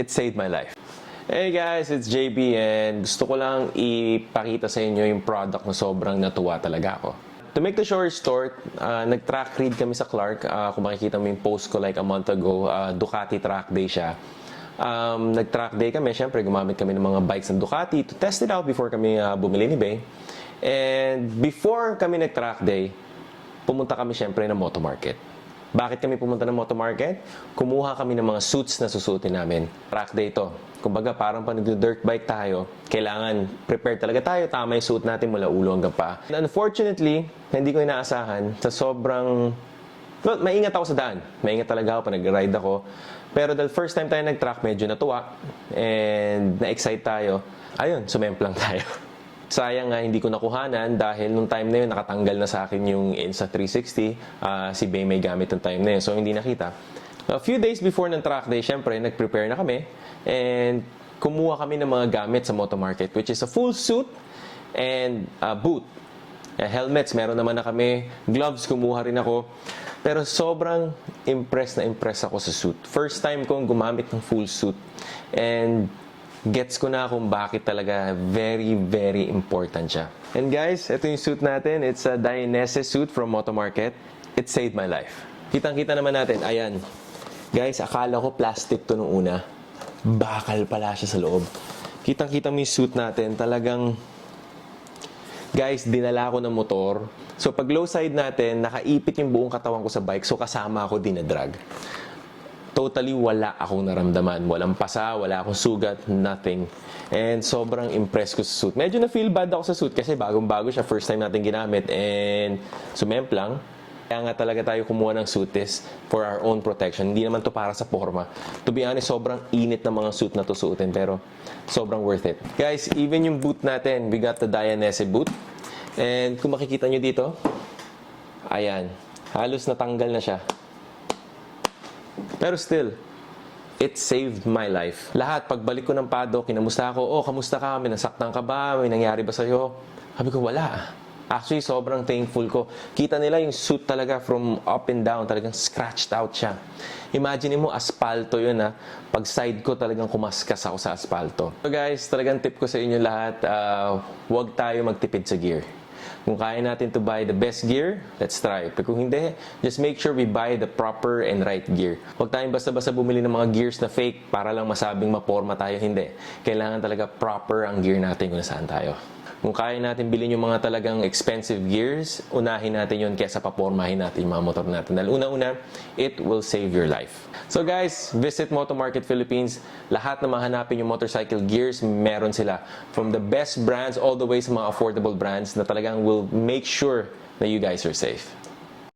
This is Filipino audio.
It saved my life. Hey guys, it's JB and gusto ko lang ipakita sa inyo yung product na sobrang natuwa talaga ako. To make the story short, nag-track read kami sa Clark. Kung makikita mo yung post ko like a month ago, Ducati track day siya. Nag-track day kami, syempre gumamit kami ng mga bikes ng Ducati to test it out before kami bumili ni Bay. And before kami nag-track day, pumunta kami syempre ng Moto Market. Bakit kami pumunta ng Moto Market? Kumuha kami ng mga suits na susuotin namin. Track day to. Kumbaga parang pag nag-dirt bike tayo, kailangan prepared talaga tayo. Tama yung suit natin mula ulo hanggang paa. And unfortunately, hindi ko inaasahan sa sobrang... Well, maingat ako sa daan. Maingat talaga ako pag nag-ride ako. Pero the first time tayo nag-track, medyo natuwa. And na-excite tayo. Ayun, sumemplang tayo. Sayang nga hindi ko nakuhanan dahil nung time na yun nakatanggal na sa akin yung Insta360. Si Bay may gamit nung time na yun, so hindi nakita. A few days before ng track day, syempre nag-prepare na kami and kumuha kami ng mga gamit sa Moto Market, which is a full suit and a boot. Helmets, meron naman na kami. Gloves, kumuha rin ako. Pero sobrang impressed ako sa suit. First time kong gumamit ng full suit. And gets ko na kung bakit talaga very, very important siya. And guys, ito yung suit natin. It's a Dainese suit from Moto Market. It saved my life. Kitang-kita naman natin. Ayan. Guys, akala ko plastic to nung una. Bakal pala siya sa loob. Kitang-kita mo yung suit natin. Talagang, guys, dinala ko ng motor. So, pag low side natin, nakaipit yung buong katawan ko sa bike. So, kasama ako dinadrag. Totally wala akong naramdaman. Walang pasa, wala akong sugat, nothing. And sobrang impressed ko sa suit. Medyo na-feel bad ako sa suit kasi bagong-bago siya. First time natin ginamit. And sumemplang. Kaya nga talaga tayo kumuha ng suit is for our own protection. Hindi naman to para sa forma. To be honest, sobrang init ng mga suit na to suotin. Pero sobrang worth it. Guys, even yung boot natin, we got the Dainese boot. And kung makikita nyo dito, ayan. Halos natanggal na siya. Pero still, it saved my life. Lahat, pagbalik ko ng paddock, kinamusta ako, oh, kamusta ka? May nasaktan ka ba? May nangyari ba sa'yo? Sabi ko, wala. Actually, sobrang thankful ko. Kita nila yung suit talaga from up and down, talagang scratched out siya. Imagine mo, aspalto yun ha. Pag side ko, talagang kumaskas ako sa aspalto. So guys, talagang tip ko sa inyo lahat, huwag tayo magtipid sa gear. Kung kaya natin to buy the best gear, let's try. Pero kung hindi, just make sure we buy the proper and right gear. Huwag tayong basta-basta bumili ng mga gears na fake para lang masabing maporma tayo. Hindi. Kailangan talaga proper ang gear natin kung nasaan tayo. Kung kaya natin bilhin yung mga talagang expensive gears, unahin natin yun kesa papormahin natin yung mga motor natin. Dahil una-una, it will save your life. So guys, visit Moto Market Philippines. Lahat na mahanapin yung motorcycle gears, meron sila. From the best brands all the way sa mga affordable brands na talagang will make sure na you guys are safe.